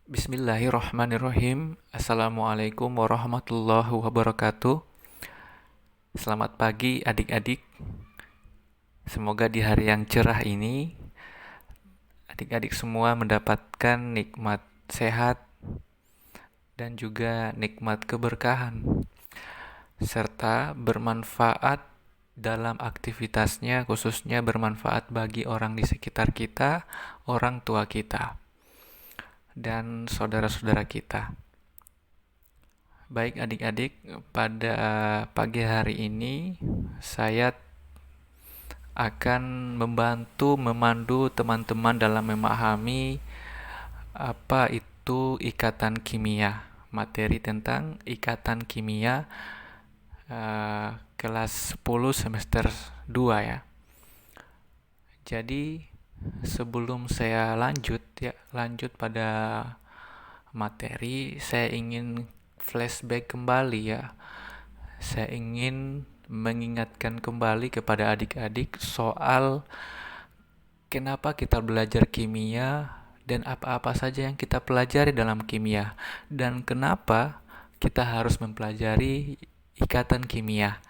Bismillahirrahmanirrahim. Assalamualaikum warahmatullahi wabarakatuh. Selamat pagi adik-adik. Semoga di hari yang cerah ini adik-adik semua mendapatkan nikmat sehat dan juga nikmat keberkahan serta bermanfaat dalam aktivitasnya, khususnya bermanfaat bagi orang di sekitar kita, orang tua kita, dan saudara-saudara kita. Baik adik-adik, pada pagi hari ini saya akan membantu memandu teman-teman dalam memahami apa itu ikatan kimia, materi tentang ikatan kimia kelas 10 semester 2 ya. Jadi sebelum saya lanjut pada materi, saya ingin flashback kembali ya. Saya ingin mengingatkan kembali kepada adik-adik soal kenapa kita belajar kimia dan apa-apa saja yang kita pelajari dalam kimia dan kenapa kita harus mempelajari ikatan kimia.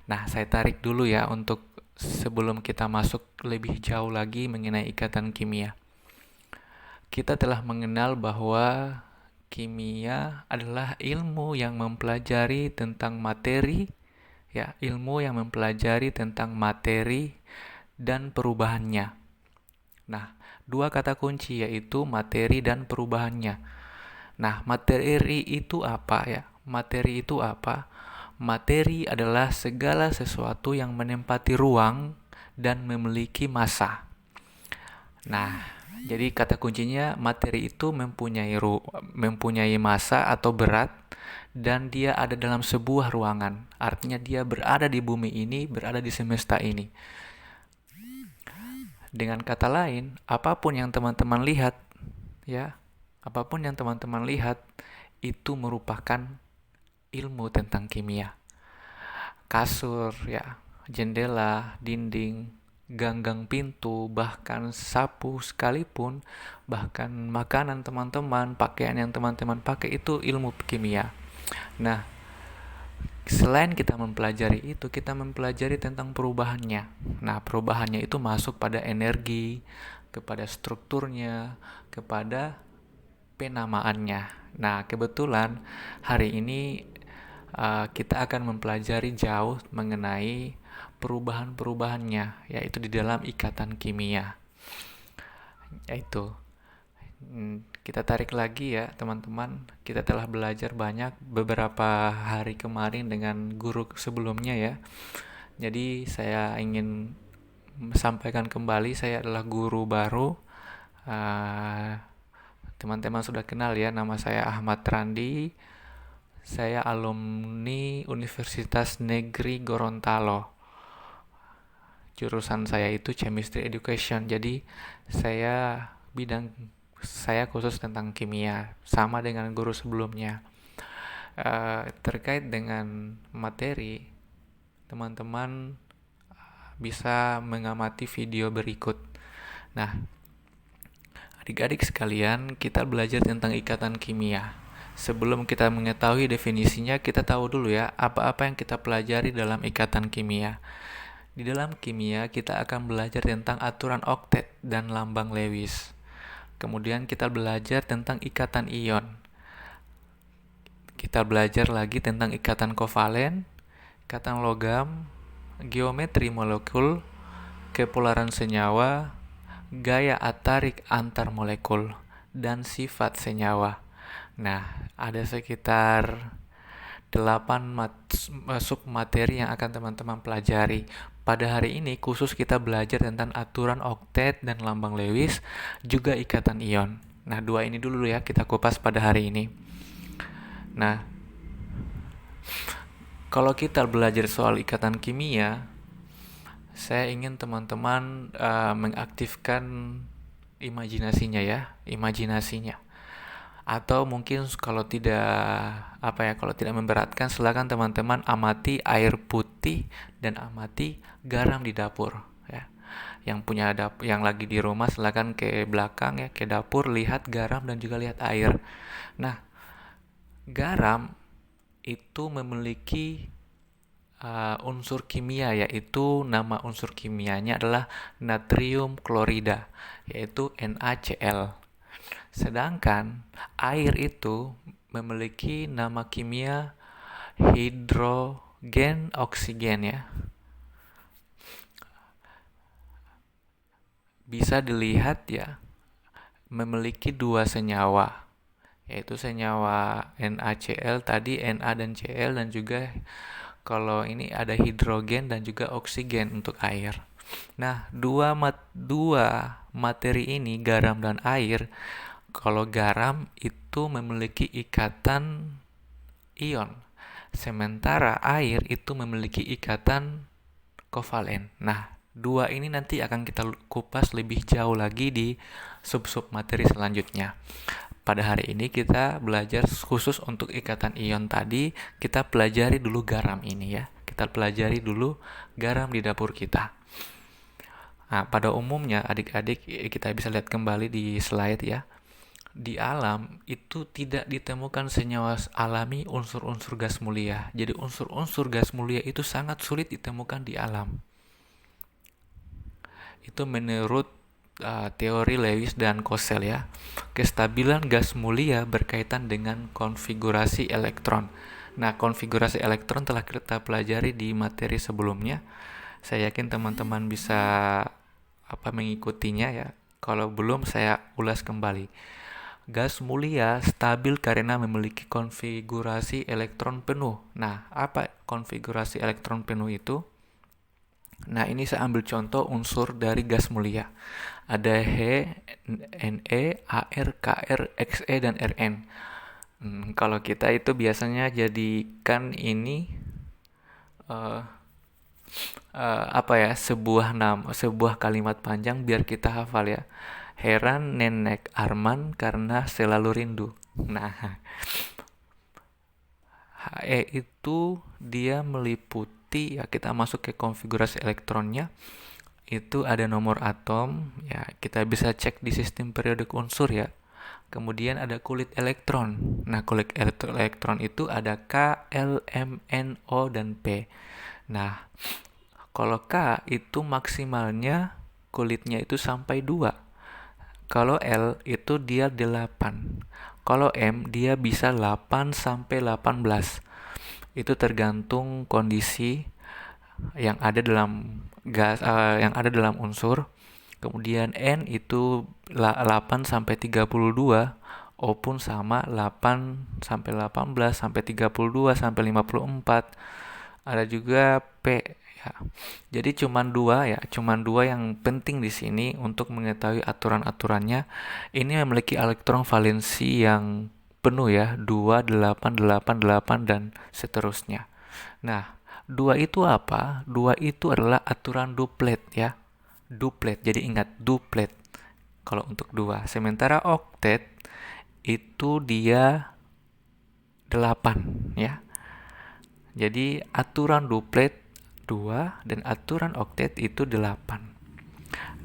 Nah, saya tarik dulu ya untuk sebelum kita masuk lebih jauh lagi mengenai ikatan kimia. Kita telah mengenal bahwa kimia adalah ilmu yang mempelajari tentang materi, ya, ilmu yang mempelajari tentang materi dan perubahannya. Nah, dua kata kunci yaitu materi dan perubahannya. Nah, materi itu apa ya? Materi itu apa? Materi adalah segala sesuatu yang menempati ruang dan memiliki massa. Nah, jadi kata kuncinya materi itu mempunyai massa atau berat dan dia ada dalam sebuah ruangan. Artinya dia berada di bumi ini, berada di semesta ini. Dengan kata lain, apapun yang teman-teman lihat, ya, apapun yang teman-teman lihat itu merupakan ilmu tentang kimia. Kasur, ya, jendela, dinding, ganggang pintu, bahkan sapu sekalipun, bahkan makanan teman-teman, pakaian yang teman-teman pakai itu ilmu kimia. Nah, selain kita mempelajari itu, kita mempelajari tentang perubahannya. Nah, perubahannya itu masuk pada energi, kepada strukturnya, kepada penamaannya. Nah, kebetulan hari ini kita akan mempelajari jauh mengenai perubahan-perubahannya, yaitu di dalam ikatan kimia. Yaitu kita tarik lagi ya teman-teman, kita telah belajar banyak beberapa hari kemarin dengan guru sebelumnya ya. Jadi saya ingin sampaikan kembali, saya adalah guru baru. Teman-teman sudah kenal ya, nama saya Ahmad Randi. Saya alumni Universitas Negeri Gorontalo. Jurusan saya itu Chemistry Education. Jadi saya khusus tentang kimia, sama dengan guru sebelumnya. Terkait dengan materi, teman-teman bisa mengamati video berikut. Nah, adik-adik sekalian, kita belajar tentang ikatan kimia. Sebelum kita mengetahui definisinya, kita tahu dulu ya, apa-apa yang kita pelajari dalam ikatan kimia. Di dalam kimia, kita akan belajar tentang aturan oktet dan lambang Lewis. Kemudian kita belajar tentang ikatan ion. Kita belajar lagi tentang ikatan kovalen, ikatan logam, geometri molekul, kepolaran senyawa, gaya atarik antar molekul, dan sifat senyawa. Nah, ada sekitar 8 submateri yang akan teman-teman pelajari. Pada hari ini khusus kita belajar tentang aturan oktet dan lambang Lewis, juga ikatan ion. Nah, dua ini dulu ya kita kupas pada hari ini. Nah, kalau kita belajar soal ikatan kimia, saya ingin teman-teman mengaktifkan imajinasinya. Atau mungkin kalau tidak memberatkan, silakan teman-teman amati air putih dan amati garam di dapur ya. Yang punya yang lagi di rumah silakan ke belakang ya, ke dapur, lihat garam dan juga lihat air. Nah, garam itu memiliki unsur kimia, yaitu nama unsur kimianya adalah natrium klorida, yaitu NaCl. Sedangkan air itu memiliki nama kimia hidrogen oksigen ya. Bisa dilihat ya, memiliki dua senyawa, yaitu senyawa NaCl tadi, Na dan Cl, dan juga kalau ini ada hidrogen dan juga oksigen untuk air. Nah, dua materi ini, garam dan air, kalau garam itu memiliki ikatan ion, sementara air itu memiliki ikatan kovalen. Nah, dua ini nanti akan kita kupas lebih jauh lagi di sub-sub materi selanjutnya. Pada hari ini kita belajar khusus untuk ikatan ion tadi, kita pelajari dulu garam ini ya. Kita pelajari dulu garam di dapur kita. Nah, pada umumnya adik-adik kita bisa lihat kembali di slide ya. Di alam itu tidak ditemukan senyawa alami unsur-unsur gas mulia. Jadi unsur-unsur gas mulia itu sangat sulit ditemukan di alam. Itu menurut teori Lewis dan Kossel ya. Kestabilan gas mulia berkaitan dengan konfigurasi elektron. Nah, konfigurasi elektron telah kita pelajari di materi sebelumnya. Saya yakin teman-teman bisa mengikutinya ya. Kalau belum, saya ulas kembali. Gas mulia stabil karena memiliki konfigurasi elektron penuh. Nah, apa konfigurasi elektron penuh itu? Nah, ini saya ambil contoh unsur dari gas mulia. Ada He, Ne, Ar, Kr, Xe, dan Rn. Kalau kita itu biasanya jadikan ini sebuah kalimat panjang biar kita hafal ya. Heran nenek Arman karena selalu rindu. Nah, He itu dia meliputi ya, kita masuk ke konfigurasi elektronnya. Itu ada nomor atom ya, kita bisa cek di sistem periodik unsur ya. Kemudian ada kulit elektron. Nah, kulit elektron itu ada K, L, M, N, O, dan P. Nah, kalau K itu maksimalnya kulitnya itu sampai 2. Kalau L itu dia 8. Kalau M dia bisa 8 sampai 18. Itu tergantung kondisi yang ada dalam gas yang ada dalam unsur. Kemudian N itu 8 sampai 32, O pun sama 8 sampai 18 sampai 32 sampai 54. Ada juga P ya. Jadi cuman dua yang penting di sini untuk mengetahui aturan-aturannya. Ini memiliki elektron valensi yang penuh ya, 2, 8, 8, 8 dan seterusnya. Nah, 2 itu apa? 2 itu adalah aturan duplet ya. Duplet, jadi ingat duplet kalau untuk 2. Sementara oktet itu dia 8 ya. Jadi aturan duplet 2 dan aturan oktet itu 8.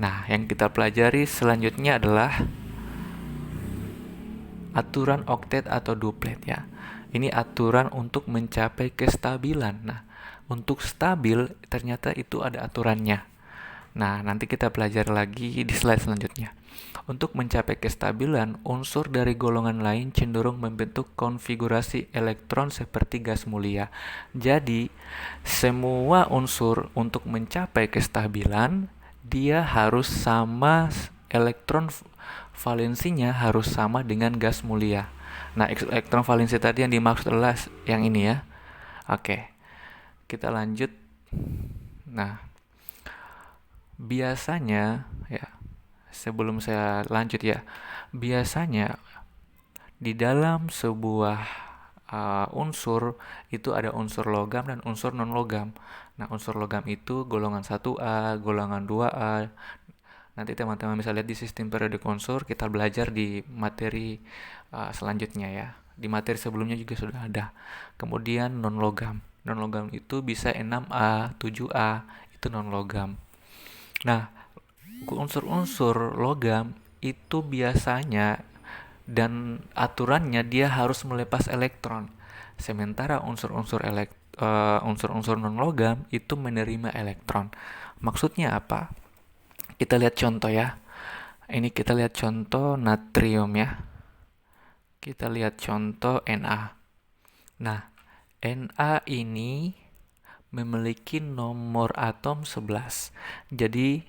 Nah, yang kita pelajari selanjutnya adalah aturan oktet atau duplet ya. Ini aturan untuk mencapai kestabilan. Nah, untuk stabil ternyata itu ada aturannya. Nah, nanti kita pelajari lagi di slide selanjutnya. Untuk mencapai kestabilan, unsur dari golongan lain cenderung membentuk konfigurasi elektron seperti gas mulia. Jadi, semua unsur untuk mencapai kestabilan, dia harus sama, elektron valensinya harus sama dengan gas mulia. Nah, elektron valensi tadi yang dimaksud adalah yang ini ya. Oke, kita lanjut. Nah, biasanya ya, sebelum saya lanjut ya, biasanya di dalam sebuah unsur itu ada unsur logam dan unsur non logam. Nah, unsur logam itu golongan 1A, golongan 2A. Nanti teman-teman bisa lihat di sistem periodik unsur, kita belajar di materi selanjutnya ya. Di materi sebelumnya juga sudah ada. Kemudian non logam. Non logam itu bisa 6A, 7A, itu non logam. Nah, Unsur-unsur logam itu biasanya dan aturannya dia harus melepas elektron. Sementara unsur-unsur non logam itu menerima elektron. Maksudnya apa? Kita lihat contoh ya. Ini kita lihat contoh natrium ya. Kita lihat contoh Na. Nah, Na ini memiliki nomor atom 11. Jadi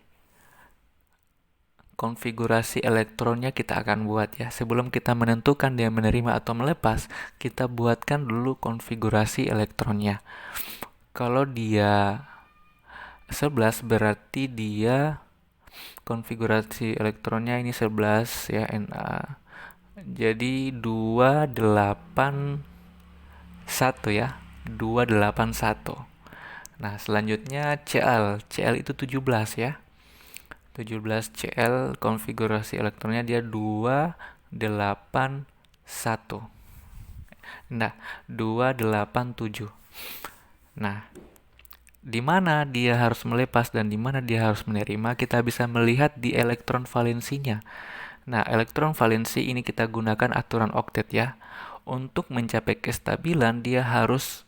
konfigurasi elektronnya kita akan buat ya. Sebelum kita menentukan dia menerima atau melepas, kita buatkan dulu konfigurasi elektronnya. Kalau dia 11 berarti dia konfigurasi elektronnya ini 11 ya, Na. Jadi 281 ya. 281. Nah, selanjutnya Cl. Cl itu 17 ya. 17 Cl konfigurasi elektronnya dia 281. Nah, 287. Nah, di mana dia harus melepas dan di mana dia harus menerima, kita bisa melihat di elektron valensinya. Nah, elektron valensi ini kita gunakan aturan oktet ya. Untuk mencapai kestabilan dia harus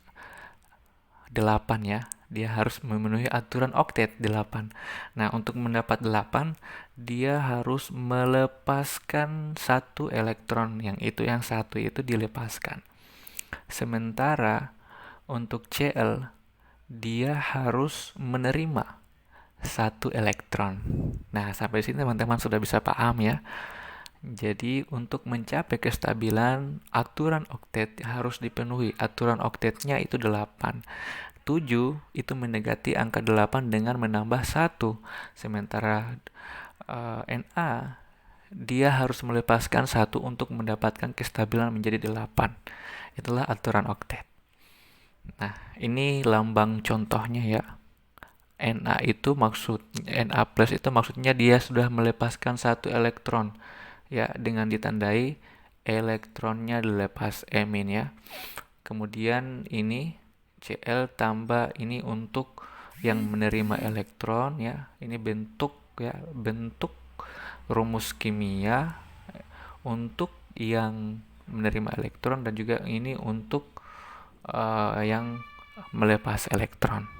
8 ya. Dia harus memenuhi aturan oktet 8. Nah, untuk mendapat 8, dia harus melepaskan satu elektron, yang satu itu dilepaskan. Sementara untuk Cl, dia harus menerima satu elektron. Nah, sampai sini teman-teman sudah bisa paham ya. Jadi untuk mencapai kestabilan, aturan oktet harus dipenuhi. Aturan oktetnya itu 8. 7 itu mendekati angka 8 dengan menambah 1. Sementara Na dia harus melepaskan 1 untuk mendapatkan kestabilan menjadi 8. Itulah aturan oktet. Nah, ini lambang contohnya ya. Na plus itu maksudnya dia sudah melepaskan 1 elektron ya, dengan ditandai elektronnya dilepas emin ya. Kemudian ini Cl tambah ini untuk yang menerima elektron ya. Ini bentuk ya, bentuk rumus kimia untuk yang menerima elektron, dan juga ini untuk yang melepas elektron.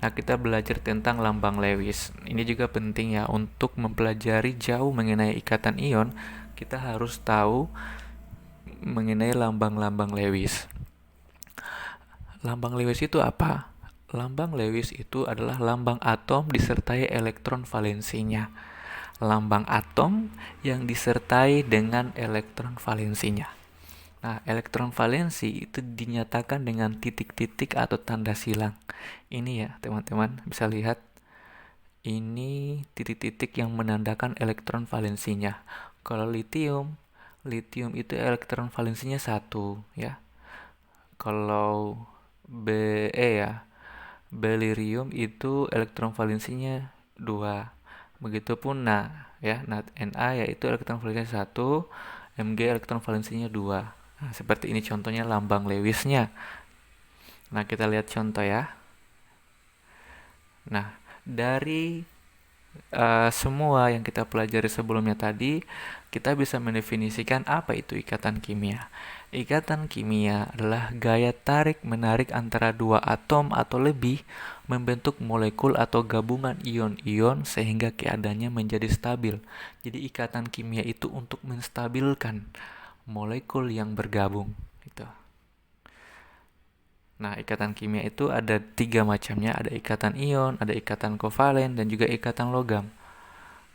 Nah, kita belajar tentang lambang Lewis. Ini juga penting ya, untuk mempelajari jauh mengenai ikatan ion, kita harus tahu mengenai lambang-lambang Lewis. Lambang Lewis itu apa? Lambang Lewis itu adalah lambang atom disertai elektron valensinya. Lambang atom yang disertai dengan elektron valensinya. Nah, elektron valensi itu dinyatakan dengan titik-titik atau tanda silang. Ini ya, teman-teman bisa lihat. Ini titik-titik yang menandakan elektron valensinya. Kalau lithium itu elektron valensinya 1 ya. Kalau Be ya, beririum itu elektron valensinya 2. Begitupun ya, Na yaitu elektron valensinya 1, Mg elektron valensinya 2. Nah, seperti ini contohnya lambang Lewisnya. Nah, kita lihat contoh ya. Nah, dari semua yang kita pelajari sebelumnya tadi, kita bisa mendefinisikan apa itu ikatan kimia. Ikatan kimia adalah gaya tarik-menarik antara dua atom atau lebih membentuk molekul atau gabungan ion-ion sehingga keadaannya menjadi stabil. Jadi ikatan kimia itu untuk menstabilkan molekul yang bergabung. Gitu. Nah, ikatan kimia itu ada 3 macamnya. Ada ikatan ion, ada ikatan kovalen, dan juga ikatan logam.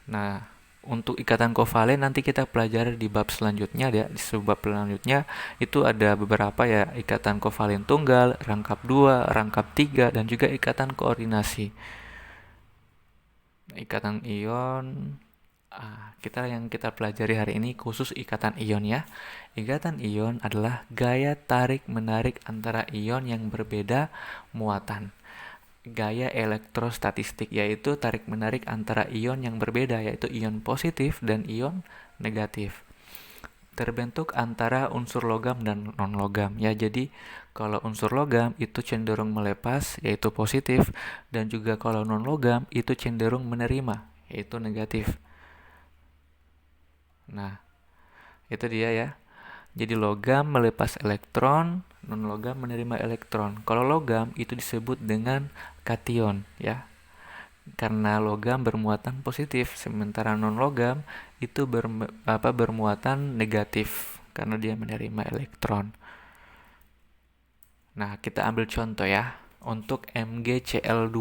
Nah, untuk ikatan kovalen nanti kita pelajari di bab selanjutnya ya. Di bab selanjutnya itu ada beberapa ya, ikatan kovalen tunggal, rangkap 2, rangkap 3, dan juga ikatan koordinasi. Ikatan ion, kita pelajari hari ini khusus ikatan ion ya. Ikatan ion adalah gaya tarik-menarik antara ion yang berbeda muatan. Gaya elektrostatistik yaitu tarik-menarik antara ion yang berbeda, yaitu ion positif dan ion negatif. terbentuk antara unsur logam dan non-logam ya. Jadi kalau unsur logam itu cenderung melepas yaitu positif, dan juga kalau non-logam itu cenderung menerima yaitu negatif. Nah, itu dia ya. Jadi logam melepas elektron, non-logam menerima elektron. Kalau logam itu disebut dengan kation ya. Karena logam bermuatan positif, sementara non-logam itu bermuatan negatif karena dia menerima elektron. Nah, kita ambil contoh ya untuk MgCl2.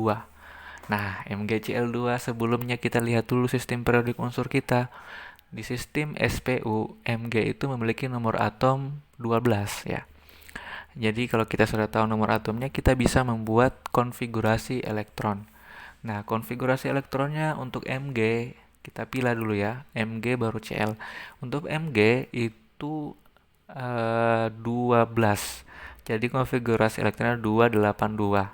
Nah, MgCl2 sebelumnya kita lihat dulu sistem periodik unsur kita. Di sistem SPU, Mg itu memiliki nomor atom 12 ya. Jadi kalau kita sudah tahu nomor atomnya, kita bisa membuat konfigurasi elektron. Nah, konfigurasi elektronnya untuk Mg, kita pilih dulu ya, Mg baru Cl. Untuk Mg itu 12. Jadi konfigurasi elektronnya 282.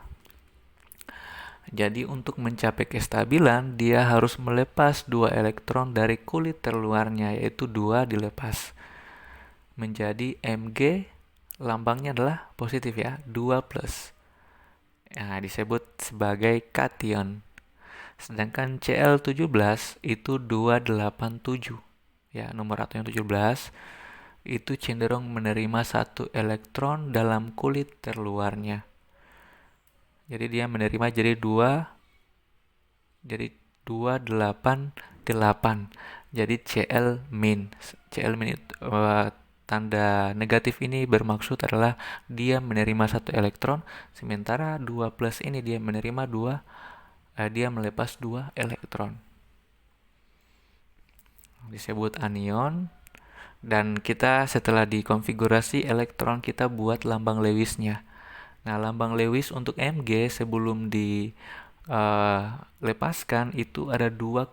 Jadi untuk mencapai kestabilan, dia harus melepas 2 elektron dari kulit terluarnya, yaitu 2 dilepas. Menjadi Mg, lambangnya adalah positif ya, 2 plus. Nah, disebut sebagai kation. Sedangkan Cl17 itu 287. Ya, nomor atom yang 17 itu cenderung menerima 1 elektron dalam kulit terluarnya. Jadi dia menerima jadi 288. Jadi Cl min. Cl min itu, tanda negatif ini bermaksud adalah dia menerima 1 elektron, sementara 2 plus ini dia menerima dia melepas 2 elektron. Disebut anion. Dan kita setelah dikonfigurasi elektron, kita buat lambang Lewisnya. Nah, lambang Lewis untuk Mg sebelum dilepaskan itu ada 2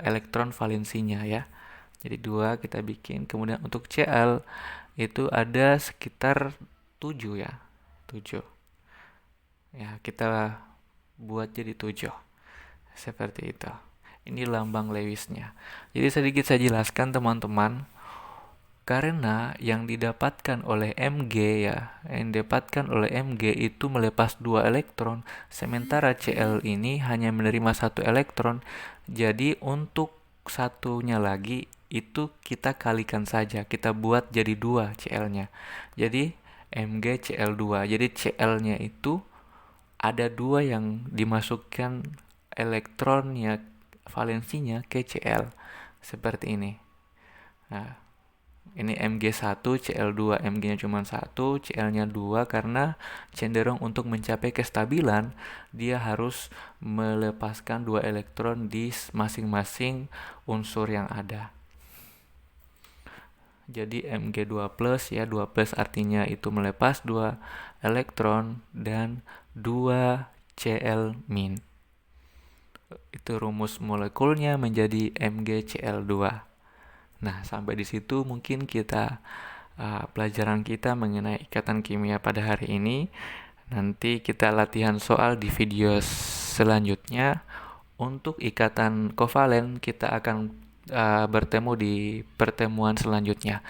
elektron valensinya ya. Jadi 2 kita bikin. Kemudian untuk Cl itu ada sekitar 7 ya. 7. Ya, kita buat jadi 7. Seperti itu. Ini lambang Lewisnya. Jadi sedikit saya jelaskan teman-teman. Karena yang didapatkan oleh Mg itu melepas 2 elektron, sementara Cl ini hanya menerima 1 elektron. Jadi untuk satunya lagi itu kita kalikan saja, kita buat jadi 2 Cl-nya. Jadi MgCl2. Jadi Cl-nya itu ada 2 yang dimasukkan elektronnya, valensinya ke Cl. Seperti ini. Nah, ini Mg1, Cl2, Mg-nya cuma 1, Cl-nya 2, karena cenderung untuk mencapai kestabilan, dia harus melepaskan 2 elektron di masing-masing unsur yang ada. Jadi Mg2+, ya, 2+ artinya itu melepas 2 elektron dan 2 Cl-. Itu rumus molekulnya menjadi MgCl2. Nah, sampai di situ mungkin pelajaran kita mengenai ikatan kimia pada hari ini. Nanti kita latihan soal di video selanjutnya. Untuk ikatan kovalen kita akan bertemu di pertemuan selanjutnya.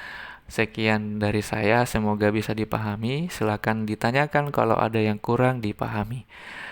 Sekian dari saya, semoga bisa dipahami. Silakan ditanyakan kalau ada yang kurang dipahami.